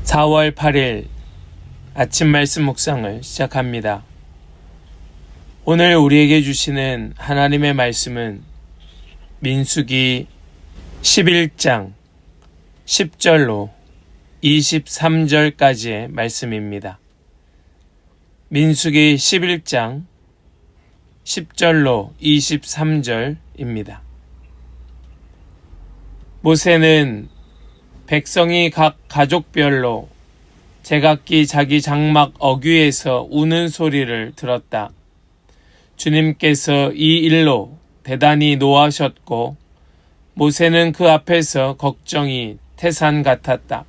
4월 8일 아침 말씀 묵상을 시작합니다. 오늘 우리에게 주시는 하나님의 말씀은 민수기 11장 10절로 23절까지의 말씀입니다. 민수기 11장 10절로 23절입니다. 모세는 백성이 각 가족별로 제각기 자기 장막 어귀에서 우는 소리를 들었다. 주님께서 이 일로 대단히 노하셨고 모세는 그 앞에서 걱정이 태산 같았다.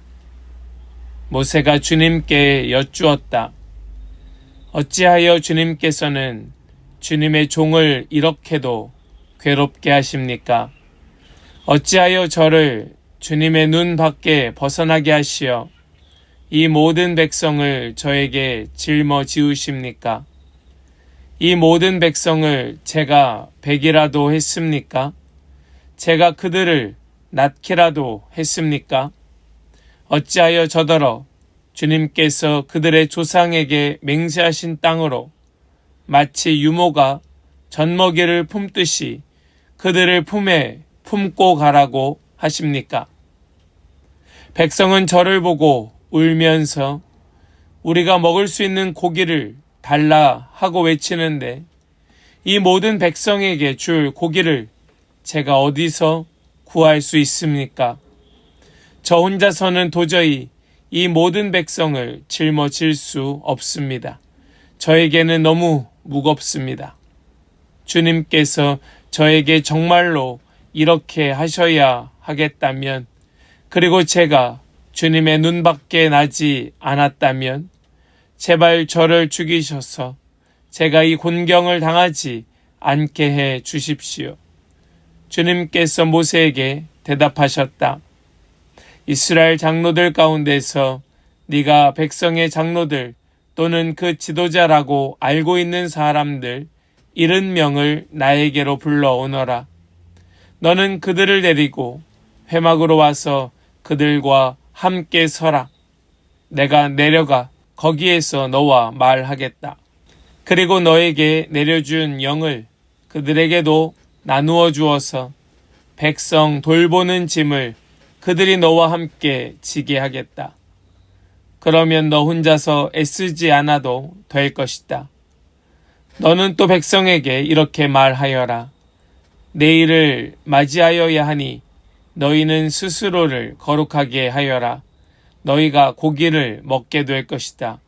모세가 주님께 여쭈었다. 어찌하여 주님께서는 주님의 종을 이렇게도 괴롭게 하십니까? 어찌하여 저를 주님의 눈 밖에 벗어나게 하시어 이 모든 백성을 저에게 짊어지우십니까? 이 모든 백성을 제가 베기라도 했습니까? 제가 그들을 낳기라도 했습니까? 어찌하여 저더러 주님께서 그들의 조상에게 맹세하신 땅으로 마치 유모가 젖먹이를 품듯이 그들을 품에 품고 가라고 하십니까? 백성은 저를 보고 울면서 우리가 먹을 수 있는 고기를 달라 하고 외치는데 이 모든 백성에게 줄 고기를 제가 어디서 구할 수 있습니까? 저 혼자서는 도저히 이 모든 백성을 짊어질 수 없습니다. 저에게는 너무 무겁습니다. 주님께서 저에게 정말로 이렇게 하셔야 하겠다면, 그리고 제가 주님의 눈 밖에 나지 않았다면 제발 저를 죽이셔서 제가 이 곤경을 당하지 않게 해 주십시오. 주님께서 모세에게 대답하셨다. 이스라엘 장로들 가운데서 네가 백성의 장로들 또는 그 지도자라고 알고 있는 사람들 70명을 나에게로 불러오너라. 너는 그들을 데리고 회막으로 와서 그들과 함께 서라. 내가 내려가 거기에서 너와 말하겠다. 그리고 너에게 내려준 영을 그들에게도 나누어 주어서 백성 돌보는 짐을 그들이 너와 함께 지게 하겠다. 그러면 너 혼자서 애쓰지 않아도 될 것이다. 너는 또 백성에게 이렇게 말하여라. 내일을 맞이하여야 하니 너희는 스스로를 거룩하게 하여라. 너희가 고기를 먹게 될 것이다.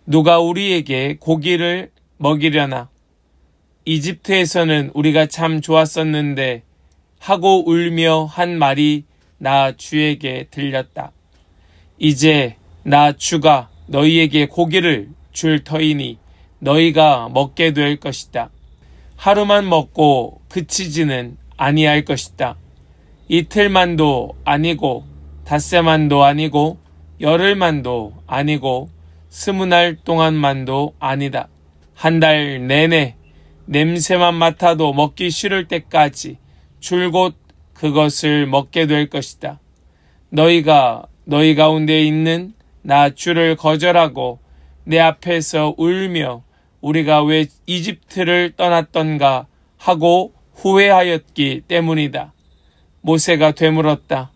누가 우리에게 고기를 먹이려나? 이집트에서는 우리가 참 좋았었는데 하고 울며 한 말이 나 주에게 들렸다. 이제 나 주가 너희에게 고기를 줄 터이니 너희가 먹게 될 것이다. 하루만 먹고 그치지는 아니할 것이다. 이틀만도 아니고 닷새만도 아니고 열흘만도 아니고 20날 동안만도 아니다. 한 달 내내 냄새만 맡아도 먹기 싫을 때까지 줄곧 그것을 먹게 될 것이다. 너희가 너희 가운데 있는 나 주를 거절하고 내 앞에서 울며 우리가 왜 이집트를 떠났던가 하고 후회하였기 때문이다. 모세가 되물었다.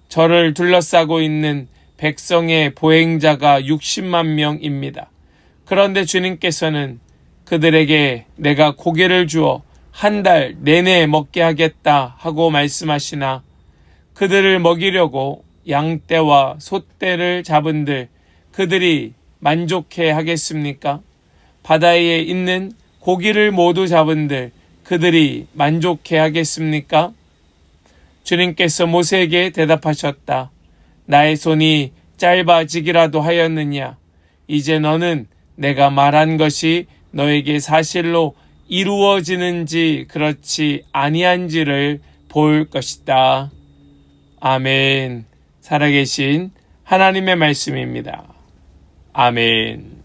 저를 둘러싸고 있는 백성의 보행자가 60만 명입니다. 그런데 주님께서는 그들에게 내가 고기를 주어 한 달 내내 먹게 하겠다 하고 말씀하시나 그들을 먹이려고 양떼와 소떼를 잡은들 그들이 만족해 하겠습니까? 바다에 있는 고기를 모두 잡은들 그들이 만족해 하겠습니까? 주님께서 모세에게 대답하셨다. 나의 손이 짧아지기라도 하였느냐? 이제 너는 내가 말한 것이 너에게 사실로 이루어지는지 그렇지 아니한지를 볼 것이다. 아멘. 살아계신 하나님의 말씀입니다. 아멘.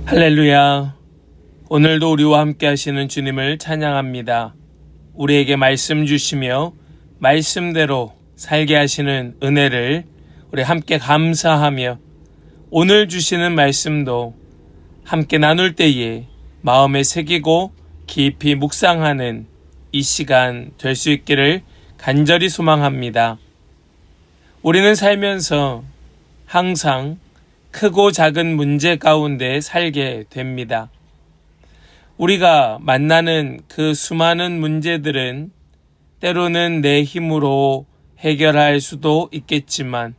할렐루야. 오늘도 우리와 함께 하시는 주님을 찬양합니다. 우리에게 말씀 주시며 말씀대로 살게 하시는 은혜를 우리 함께 감사하며 오늘 주시는 말씀도 함께 나눌 때에 마음에 새기고 깊이 묵상하는 이 시간 될 수 있기를 간절히 소망합니다. 우리는 살면서 항상 크고 작은 문제 가운데 살게 됩니다. 우리가 만나는 그 수많은 문제들은 때로는 내 힘으로 해결할 수도 있겠지만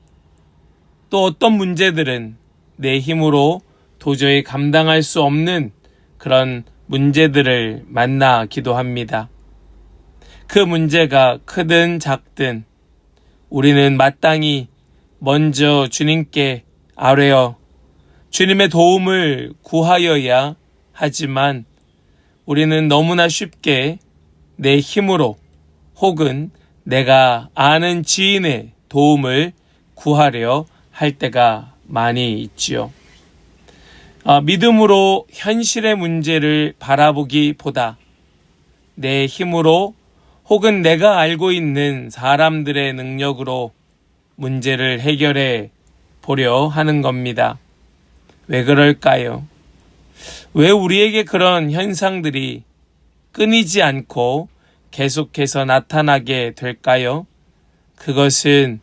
또 어떤 문제들은 내 힘으로 도저히 감당할 수 없는 그런 문제들을 만나기도 합니다. 그 문제가 크든 작든 우리는 마땅히 먼저 주님께 아뢰어 주님의 도움을 구하여야 하지만 우리는 너무나 쉽게 내 힘으로 혹은 내가 아는 지인의 도움을 구하려 할 때가 많이 있지요. 믿음으로 현실의 문제를 바라보기보다 내 힘으로 혹은 내가 알고 있는 사람들의 능력으로 문제를 해결해 보려 하는 겁니다. 왜 그럴까요? 왜 우리에게 그런 현상들이 끊이지 않고 계속해서 나타나게 될까요? 그것은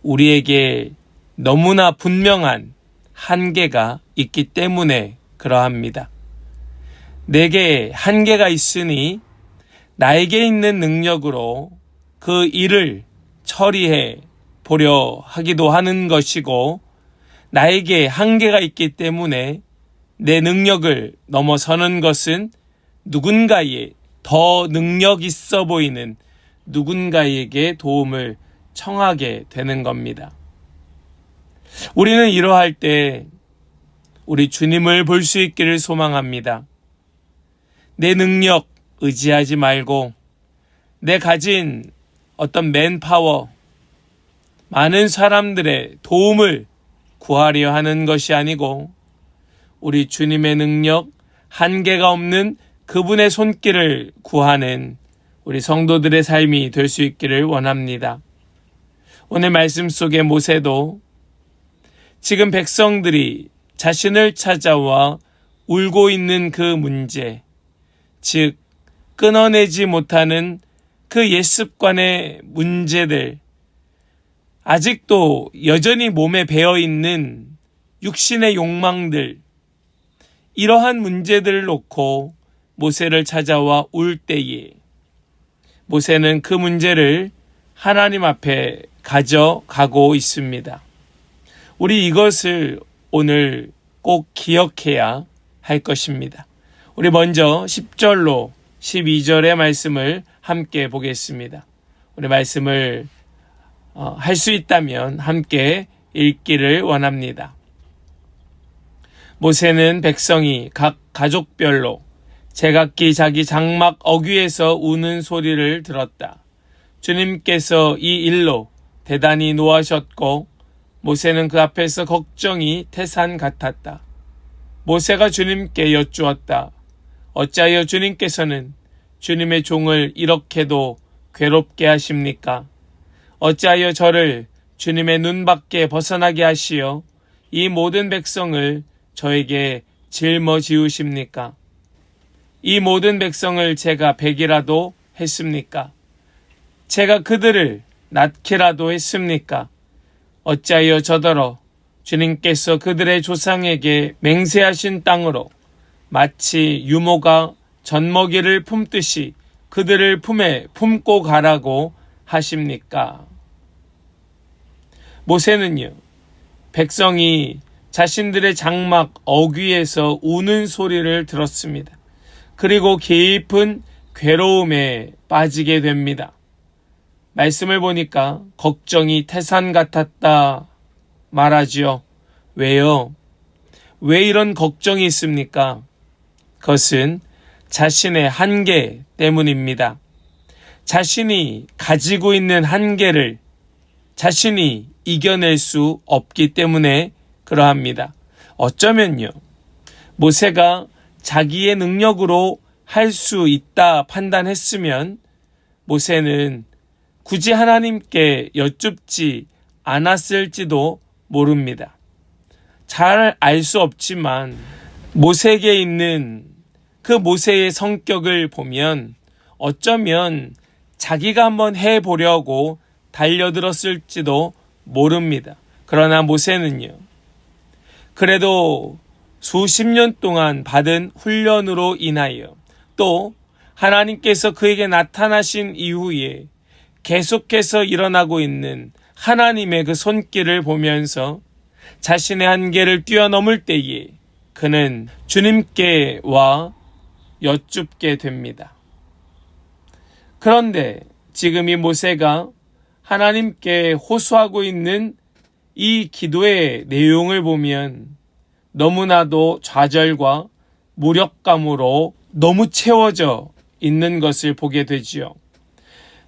우리에게 너무나 분명한 한계가 있기 때문에 그러합니다. 내게 한계가 있으니 나에게 있는 능력으로 그 일을 처리해 보려 하기도 하는 것이고 나에게 한계가 있기 때문에 내 능력을 넘어서는 것은 누군가의 더 능력 있어 보이는 누군가에게 도움을 청하게 되는 겁니다. 우리는 이러할 때 우리 주님을 볼 수 있기를 소망합니다. 내 능력 의지하지 말고 내 가진 어떤 맨파워, 많은 사람들의 도움을 구하려 하는 것이 아니고 우리 주님의 능력, 한계가 없는 그분의 손길을 구하는 우리 성도들의 삶이 될 수 있기를 원합니다. 오늘 말씀 속의 모세도 지금 백성들이 자신을 찾아와 울고 있는 그 문제, 즉 끊어내지 못하는 그 옛습관의 문제들, 아직도 여전히 몸에 배어있는 육신의 욕망들, 이러한 문제들을 놓고 모세를 찾아와 울 때에 모세는 그 문제를 하나님 앞에 가져가고 있습니다. 우리 이것을 오늘 꼭 기억해야 할 것입니다. 우리 먼저 10절로 12절의 말씀을 함께 보겠습니다. 우리 말씀을 할 수 있다면 함께 읽기를 원합니다. 모세는 백성이 각 가족별로 제각기 자기 장막 어귀에서 우는 소리를 들었다. 주님께서 이 일로 대단히 노하셨고 모세는 그 앞에서 걱정이 태산 같았다. 모세가 주님께 여쭈었다. 어찌하여 주님께서는 주님의 종을 이렇게도 괴롭게 하십니까? 어찌하여 저를 주님의 눈 밖에 벗어나게 하시어 이 모든 백성을 저에게 짊어지우십니까? 이 모든 백성을 제가 베기라도 했습니까? 제가 그들을 낳기라도 했습니까? 어찌하여 저더러 주님께서 그들의 조상에게 맹세하신 땅으로 마치 유모가 젖먹이를 품듯이 그들을 품에 품고 가라고 하십니까? 모세는요, 백성이 자신들의 장막 어귀에서 우는 소리를 들었습니다. 그리고 깊은 괴로움에 빠지게 됩니다. 말씀을 보니까 걱정이 태산 같았다 말하지요. 왜요? 왜 이런 걱정이 있습니까? 그것은 자신의 한계 때문입니다. 자신이 가지고 있는 한계를 자신이 이겨낼 수 없기 때문에 그러합니다. 어쩌면요, 모세가 자기의 능력으로 할 수 있다 판단했으면 모세는 굳이 하나님께 여쭙지 않았을지도 모릅니다. 잘 알 수 없지만 모세에게 있는 그 모세의 성격을 보면 어쩌면 자기가 한번 해보려고 달려들었을지도 모릅니다. 그러나 모세는요, 그래도 수십 년 동안 받은 훈련으로 인하여 또 하나님께서 그에게 나타나신 이후에 계속해서 일어나고 있는 하나님의 그 손길을 보면서 자신의 한계를 뛰어넘을 때에 그는 주님께 와 여쭙게 됩니다. 그런데 지금 이 모세가 하나님께 호소하고 있는 이 기도의 내용을 보면 너무나도 좌절과 무력감으로 너무 채워져 있는 것을 보게 되지요.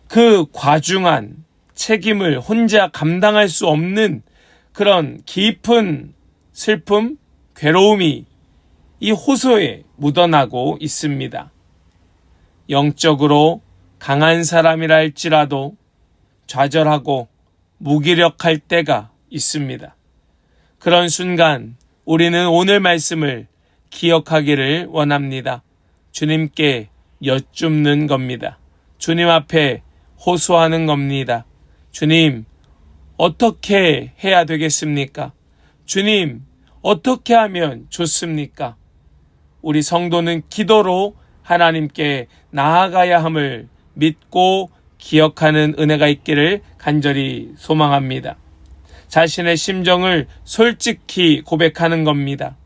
그 과중한 책임을 혼자 감당할 수 없는 그런 깊은 슬픔, 괴로움이 이 호소에 묻어나고 있습니다. 영적으로 강한 사람이라 할지라도 좌절하고 무기력할 때가 있습니다. 그런 순간 우리는 오늘 말씀을 기억하기를 원합니다. 주님께 여쭙는 겁니다. 주님 앞에 호소하는 겁니다. 주님, 어떻게 해야 되겠습니까? 주님, 어떻게 하면 좋습니까? 우리 성도는 기도로 하나님께 나아가야 함을 믿고 기억하는 은혜가 있기를 간절히 소망합니다. 자신의 심정을 솔직히 고백하는 겁니다.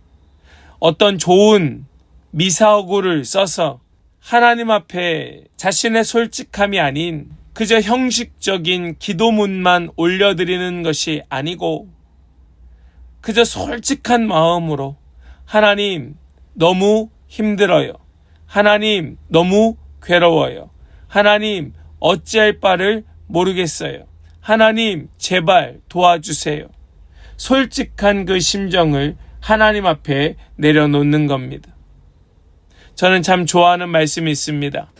어떤 좋은 미사오구를 써서 하나님 앞에 자신의 솔직함이 아닌 그저 형식적인 기도문만 올려드리는 것이 아니고 그저 솔직한 마음으로 하나님 너무 힘들어요. 하나님 너무 괴로워요. 하나님 어찌할 바를 모르겠어요. 하나님 제발 도와주세요. 솔직한 그 심정을 하나님 앞에 내려놓는 겁니다. 저는 참 좋아하는 말씀이 있습니다.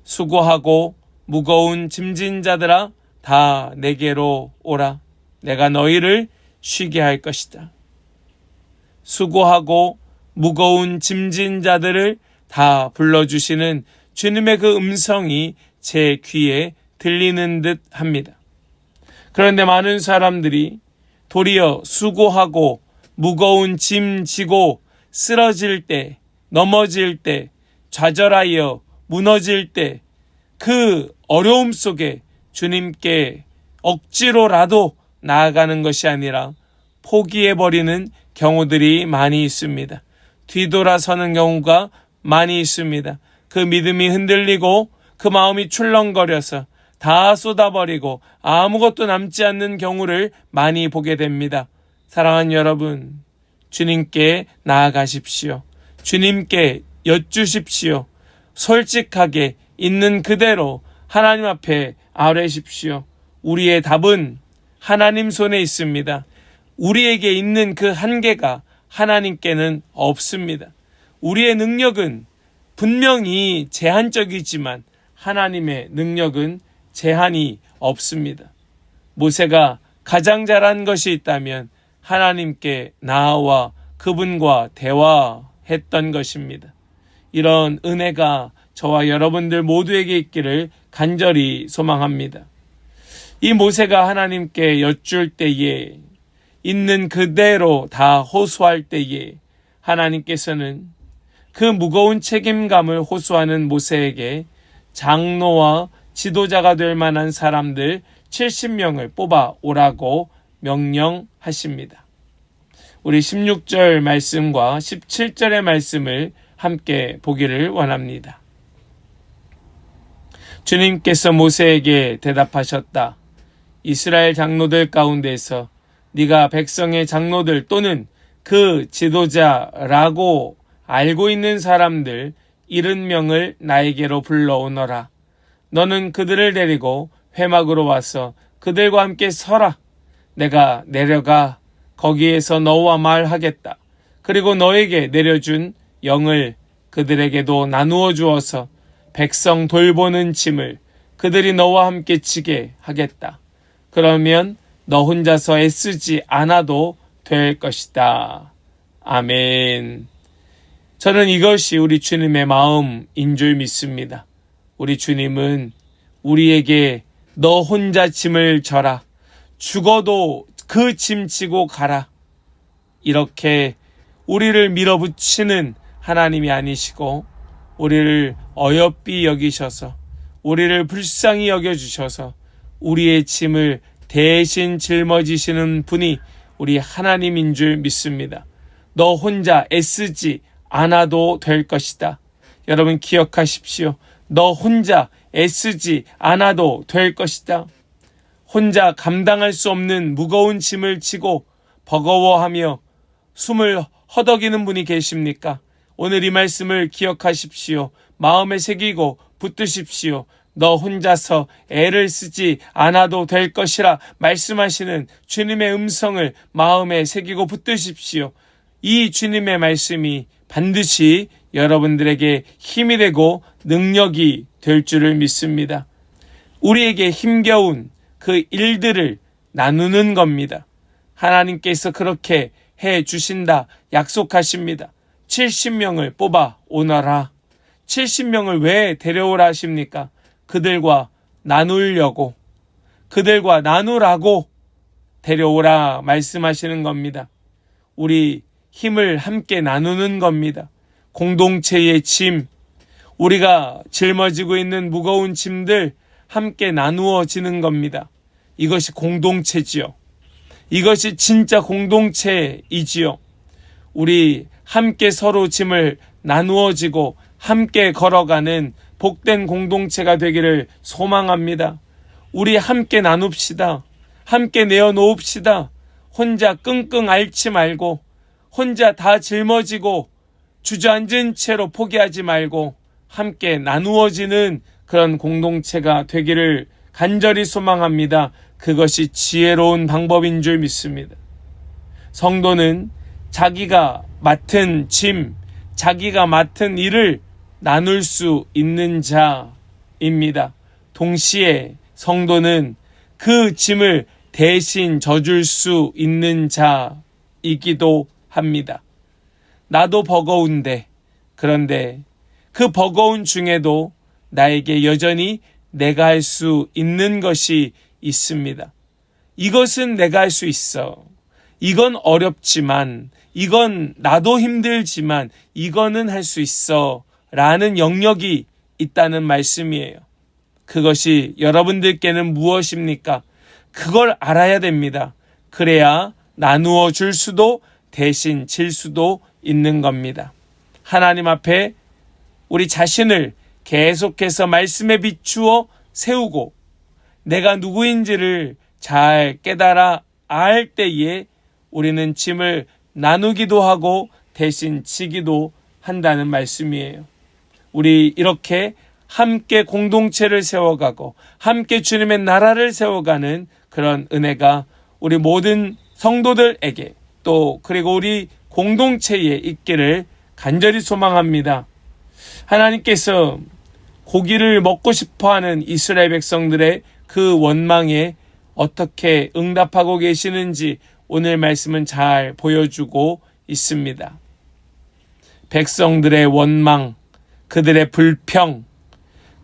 수고하고 무거운 짐진 자들아 다 내게로 오라. 내가 너희를 쉬게 할 것이다. 수고하고 무거운 짐진 자들을 다 불러주시는 주님의 그 음성이 제 귀에 들리는 듯 합니다. 그런데 많은 사람들이 도리어 수고하고 무거운 짐 지고 쓰러질 때, 넘어질 때, 좌절하여 무너질 때 그 어려움 속에 주님께 억지로라도 나아가는 것이 아니라 포기해버리는 경우들이 많이 있습니다. 뒤돌아서는 경우가 많이 있습니다. 그 믿음이 흔들리고 그 마음이 출렁거려서 다 쏟아버리고 아무것도 남지 않는 경우를 많이 보게 됩니다. 사랑하는 여러분, 주님께 나아가십시오. 주님께 여쭈십시오. 솔직하게 있는 그대로 하나님 앞에 아뢰십시오. 우리의 답은 하나님 손에 있습니다. 우리에게 있는 그 한계가 하나님께는 없습니다. 우리의 능력은 분명히 제한적이지만 하나님의 능력은 제한이 없습니다. 모세가 가장 잘한 것이 있다면 하나님께 나아와 그분과 대화했던 것입니다. 이런 은혜가 저와 여러분들 모두에게 있기를 간절히 소망합니다. 이 모세가 하나님께 여쭐 때에 있는 그대로 다 호소할 때에 하나님께서는 그 무거운 책임감을 호소하는 모세에게 장로와 지도자가 될 만한 사람들 70명을 뽑아 오라고 명령하십니다. 우리 16절 말씀과 17절의 말씀을 함께 보기를 원합니다. 주님께서 모세에게 대답하셨다. 이스라엘 장로들 가운데서 네가 백성의 장로들 또는 그 지도자라고 알고 있는 사람들 70명을 나에게로 불러오너라. 너는 그들을 데리고 회막으로 와서 그들과 함께 서라. 내가 내려가 거기에서 너와 말하겠다. 그리고 너에게 내려준 영을 그들에게도 나누어 주어서 백성 돌보는 짐을 그들이 너와 함께 치게 하겠다. 그러면 너 혼자서 애쓰지 않아도 될 것이다. 아멘. 저는 이것이 우리 주님의 마음인 줄 믿습니다. 우리 주님은 우리에게 너 혼자 짐을 져라. 죽어도 그 짐 지고 가라. 이렇게 우리를 밀어붙이는 하나님이 아니시고 우리를 어여삐 여기셔서 우리를 불쌍히 여겨주셔서 우리의 짐을 대신 짊어지시는 분이 우리 하나님인 줄 믿습니다. 너 혼자 애쓰지 않아도 될 것이다. 여러분 기억하십시오. 너 혼자 애쓰지 않아도 될 것이다. 혼자 감당할 수 없는 무거운 짐을 지고 버거워하며 숨을 허덕이는 분이 계십니까? 오늘 이 말씀을 기억하십시오. 마음에 새기고 붙드십시오. 너 혼자서 애를 쓰지 않아도 될 것이라 말씀하시는 주님의 음성을 마음에 새기고 붙드십시오. 이 주님의 말씀이 반드시 여러분들에게 힘이 되고 능력이 될 줄을 믿습니다. 우리에게 힘겨운 그 일들을 나누는 겁니다. 하나님께서 그렇게 해 주신다 약속하십니다. 70명을 뽑아 오너라. 70명을 왜 데려오라 하십니까? 그들과 나누려고, 그들과 나누라고 데려오라 말씀하시는 겁니다. 우리 힘을 함께 나누는 겁니다. 공동체의 짐, 우리가 짊어지고 있는 무거운 짐들 함께 나누어지는 겁니다. 이것이 공동체지요. 이것이 진짜 공동체이지요. 우리 함께 서로 짐을 나누어지고 함께 걸어가는 복된 공동체가 되기를 소망합니다. 우리 함께 나눕시다. 함께 내어놓읍시다. 혼자 끙끙 앓지 말고 혼자 다 짊어지고 주저앉은 채로 포기하지 말고 함께 나누어지는 그런 공동체가 되기를 간절히 소망합니다. 그것이 지혜로운 방법인 줄 믿습니다. 성도는 자기가 맡은 짐, 자기가 맡은 일을 나눌 수 있는 자입니다. 동시에 성도는 그 짐을 대신 져줄 수 있는 자이기도 합니다. 나도 버거운데, 그런데 그 버거운 중에도 나에게 여전히 내가 할 수 있는 것이 있습니다. 이것은 내가 할 수 있어. 이건 어렵지만, 이건 나도 힘들지만 이거는 할 수 있어 라는 영역이 있다는 말씀이에요. 그것이 여러분들께는 무엇입니까? 그걸 알아야 됩니다. 그래야 나누어 줄 수도 대신 질 수도 있는 겁니다. 하나님 앞에 우리 자신을 계속해서 말씀에 비추어 세우고 내가 누구인지를 잘 깨달아 알 때에 우리는 짐을 나누기도 하고 대신 지기도 한다는 말씀이에요. 우리 이렇게 함께 공동체를 세워가고 함께 주님의 나라를 세워가는 그런 은혜가 우리 모든 성도들에게 또 그리고 우리 공동체에 있기를 간절히 소망합니다. 하나님께서 고기를 먹고 싶어하는 이스라엘 백성들의 그 원망에 어떻게 응답하고 계시는지 오늘 말씀은 잘 보여주고 있습니다. 백성들의 원망, 그들의 불평,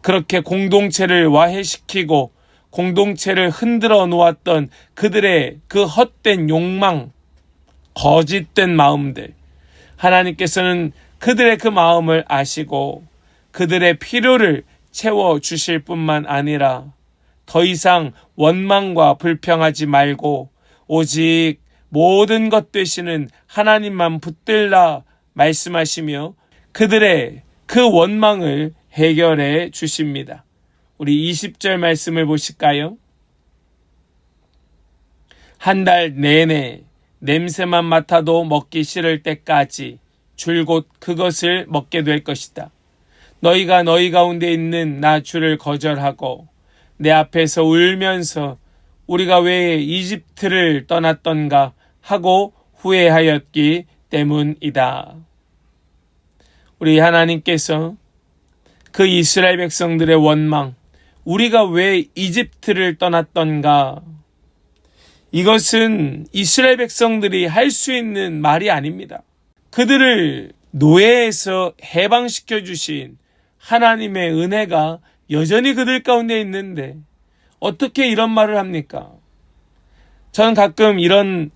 그렇게 공동체를 와해시키고 공동체를 흔들어 놓았던 그들의 그 헛된 욕망, 거짓된 마음들, 하나님께서는 그들의 그 마음을 아시고 그들의 필요를 채워주실 뿐만 아니라 더 이상 원망과 불평하지 말고 오직 모든 것 되시는 하나님만 붙들라 말씀하시며 그들의 그 원망을 해결해 주십니다. 우리 20절 말씀을 보실까요? 한 달 내내 냄새만 맡아도 먹기 싫을 때까지 줄곧 그것을 먹게 될 것이다. 너희가 너희 가운데 있는 나 주를 거절하고 내 앞에서 울면서 우리가 왜 이집트를 떠났던가 하고 후회하였기 때문이다. 우리 하나님께서 그 이스라엘 백성들의 원망, 우리가 왜 이집트를 떠났던가? 이것은 이스라엘 백성들이 할 수 있는 말이 아닙니다. 그들을 노예에서 해방시켜 주신 하나님의 은혜가 여전히 그들 가운데 있는데 어떻게 이런 말을 합니까? 저는 가끔 이런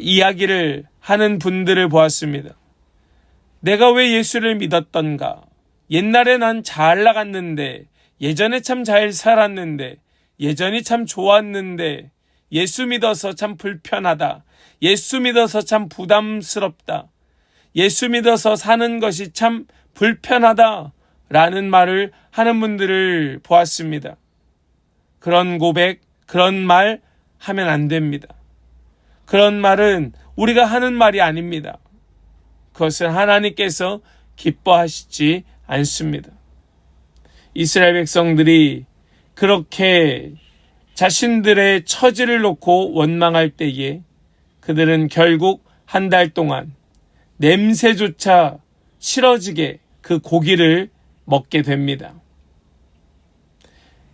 이야기를 하는 분들을 보았습니다. 내가 왜 예수를 믿었던가? 옛날에 난 잘 나갔는데, 예전에 참 잘 살았는데, 예전이 참 좋았는데, 예수 믿어서 참 불편하다. 예수 믿어서 참 부담스럽다. 예수 믿어서 사는 것이 참 불편하다. 라는 말을 하는 분들을 보았습니다. 그런 고백, 그런 말 하면 안 됩니다. 그런 말은 우리가 하는 말이 아닙니다. 그것은 하나님께서 기뻐하시지 않습니다. 이스라엘 백성들이 그렇게 자신들의 처지를 놓고 원망할 때에 그들은 결국 한 달 동안 냄새조차 싫어지게 그 고기를 먹게 됩니다.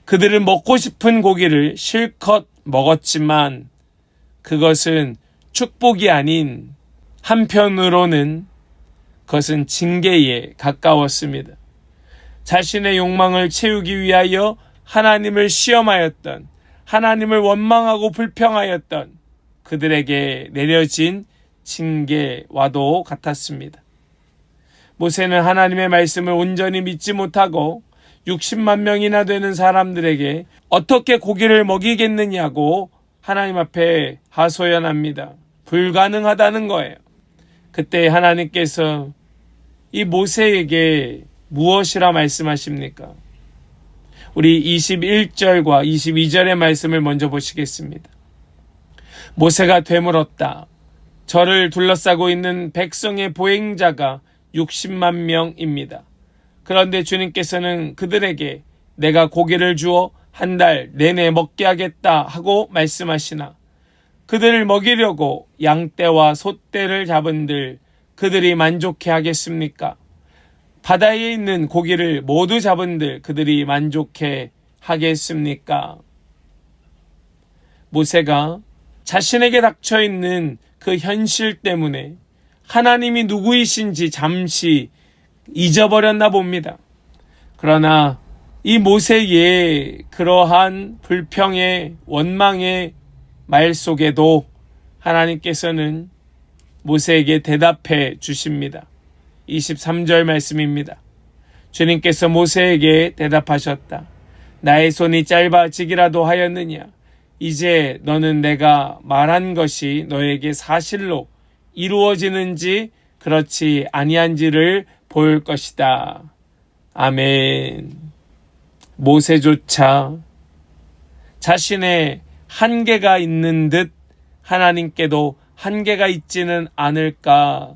그들은 먹고 싶은 고기를 실컷 먹었지만 그것은 축복이 아닌 한편으로는 그것은 징계에 가까웠습니다. 자신의 욕망을 채우기 위하여 하나님을 시험하였던, 하나님을 원망하고 불평하였던 그들에게 내려진 징계와도 같았습니다. 모세는 하나님의 말씀을 온전히 믿지 못하고 60만 명이나 되는 사람들에게 어떻게 고기를 먹이겠느냐고 하나님 앞에 하소연합니다. 불가능하다는 거예요. 그때 하나님께서 이 모세에게 무엇이라 말씀하십니까? 우리 21절과 22절의 말씀을 먼저 보시겠습니다. 모세가 되물었다. 저를 둘러싸고 있는 백성의 보행자가 60만 명입니다. 그런데 주님께서는 그들에게 내가 고기를 주어 한 달 내내 먹게 하겠다 하고 말씀하시나 그들을 먹이려고 양떼와 소떼를 잡은들 그들이 만족해 하겠습니까? 바다에 있는 고기를 모두 잡은들 그들이 만족해 하겠습니까? 모세가 자신에게 닥쳐 있는 그 현실 때문에 하나님이 누구이신지 잠시 잊어버렸나 봅니다. 그러나 이 모세의 그러한 불평의 원망의 말 속에도 하나님께서는 모세에게 대답해 주십니다. 23절 말씀입니다. 주님께서 모세에게 대답하셨다. 나의 손이 짧아지기라도 하였느냐? 이제 너는 내가 말한 것이 너에게 사실로 이루어지는지 그렇지 아니한지를 볼 것이다. 아멘. 모세조차 자신의 한계가 있는 듯 하나님께도 한계가 있지는 않을까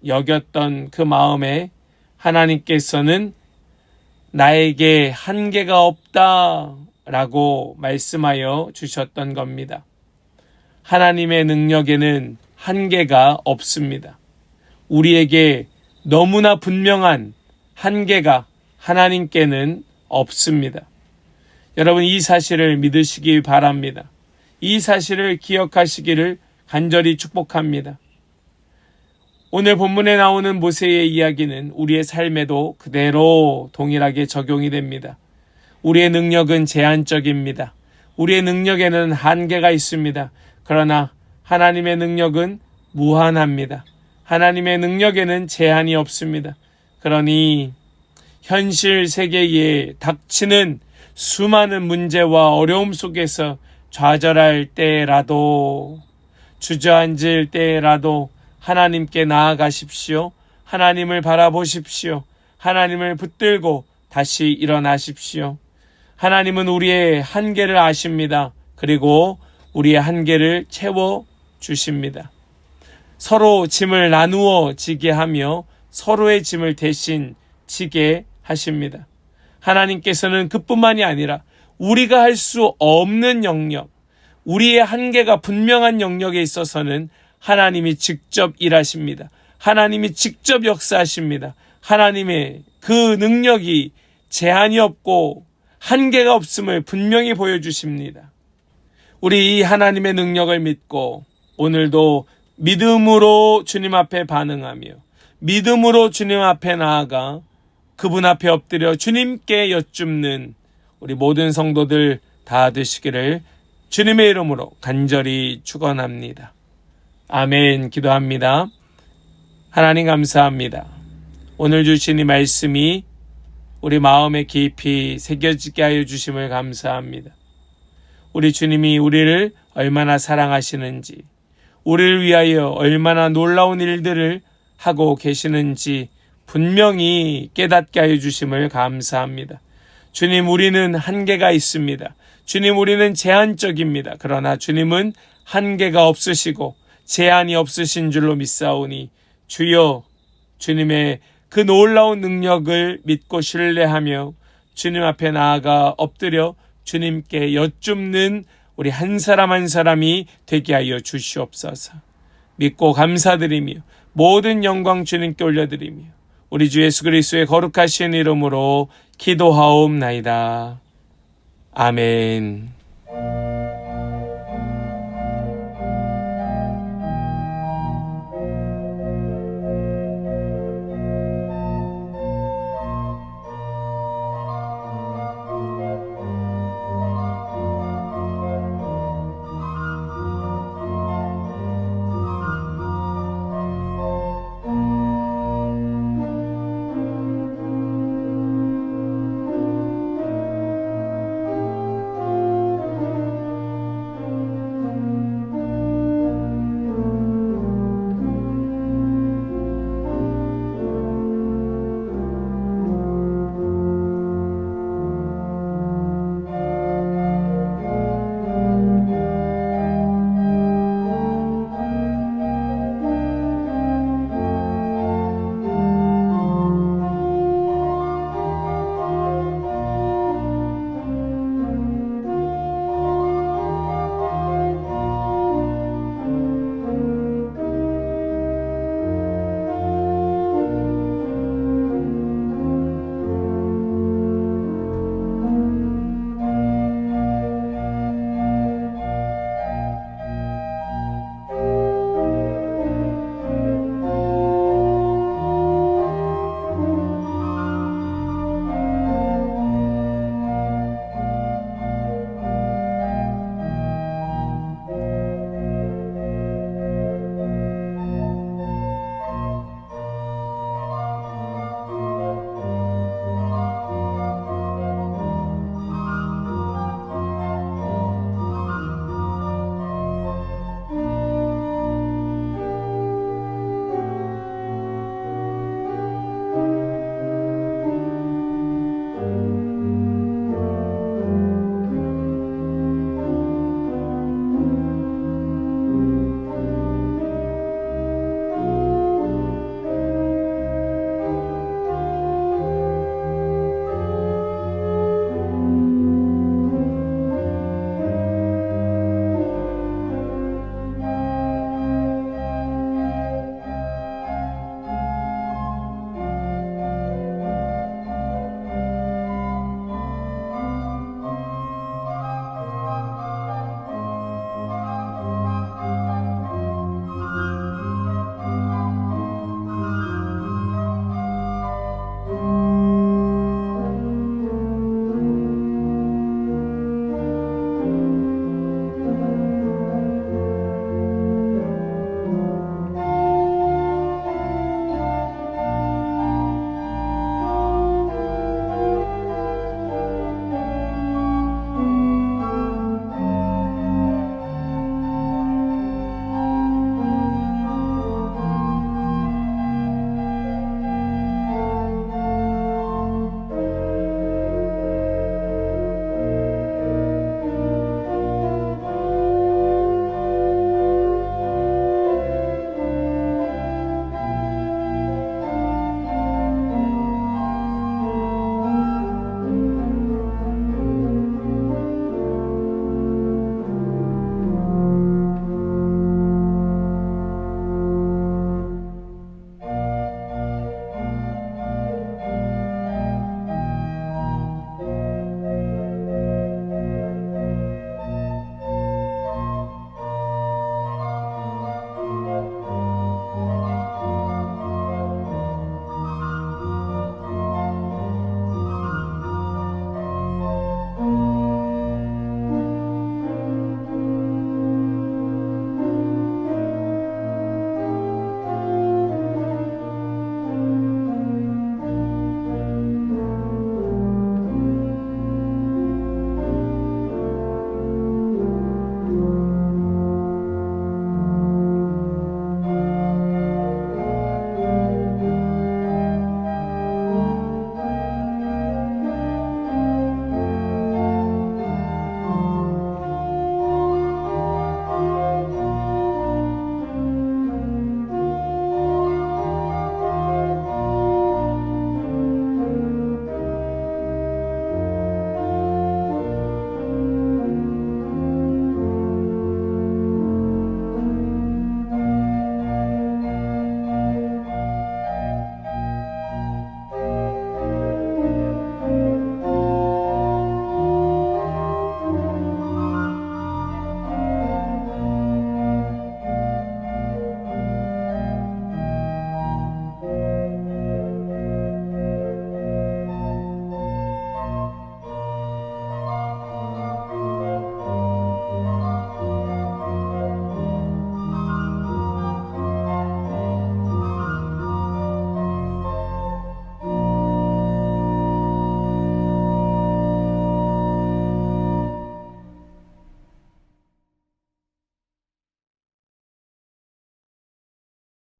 여겼던 그 마음에 하나님께서는 나에게 한계가 없다라고 말씀하여 주셨던 겁니다. 하나님의 능력에는 한계가 없습니다. 우리에게 너무나 분명한 한계가 하나님께는 없습니다. 여러분 이 사실을 믿으시기 바랍니다. 이 사실을 기억하시기를 간절히 축복합니다. 오늘 본문에 나오는 모세의 이야기는 우리의 삶에도 그대로 동일하게 적용이 됩니다. 우리의 능력은 제한적입니다. 우리의 능력에는 한계가 있습니다. 그러나 하나님의 능력은 무한합니다. 하나님의 능력에는 제한이 없습니다. 그러니 현실 세계에 닥치는 수많은 문제와 어려움 속에서 좌절할 때라도 주저앉을 때라도 하나님께 나아가십시오. 하나님을 바라보십시오. 하나님을 붙들고 다시 일어나십시오. 하나님은 우리의 한계를 아십니다. 그리고 우리의 한계를 채워주십니다. 서로 짐을 나누어 지게 하며 서로의 짐을 대신 지게 하십니다. 하나님께서는 그뿐만이 아니라 우리가 할 수 없는 영역, 우리의 한계가 분명한 영역에 있어서는 하나님이 직접 일하십니다. 하나님이 직접 역사하십니다. 하나님의 그 능력이 제한이 없고 한계가 없음을 분명히 보여주십니다. 우리 이 하나님의 능력을 믿고 오늘도 믿음으로 주님 앞에 반응하며 믿음으로 주님 앞에 나아가 그분 앞에 엎드려 주님께 여쭙는 우리 모든 성도들 다 되시기를 주님의 이름으로 간절히 축원합니다. 아멘. 기도합니다. 하나님 감사합니다. 오늘 주신 이 말씀이 우리 마음에 깊이 새겨지게 하여 주심을 감사합니다. 우리 주님이 우리를 얼마나 사랑하시는지, 우리를 위하여 얼마나 놀라운 일들을 하고 계시는지 분명히 깨닫게 하여 주심을 감사합니다. 주님, 우리는 한계가 있습니다. 주님, 우리는 제한적입니다. 그러나 주님은 한계가 없으시고 제한이 없으신 줄로 믿사오니 주여, 주님의 그 놀라운 능력을 믿고 신뢰하며 주님 앞에 나아가 엎드려 주님께 여쭙는 우리 한 사람 한 사람이 되게 하여 주시옵소서. 믿고 감사드리며 모든 영광 주님께 올려드리며 우리 주 예수 그리스도의 거룩하신 이름으로 기도하옵나이다. 아멘.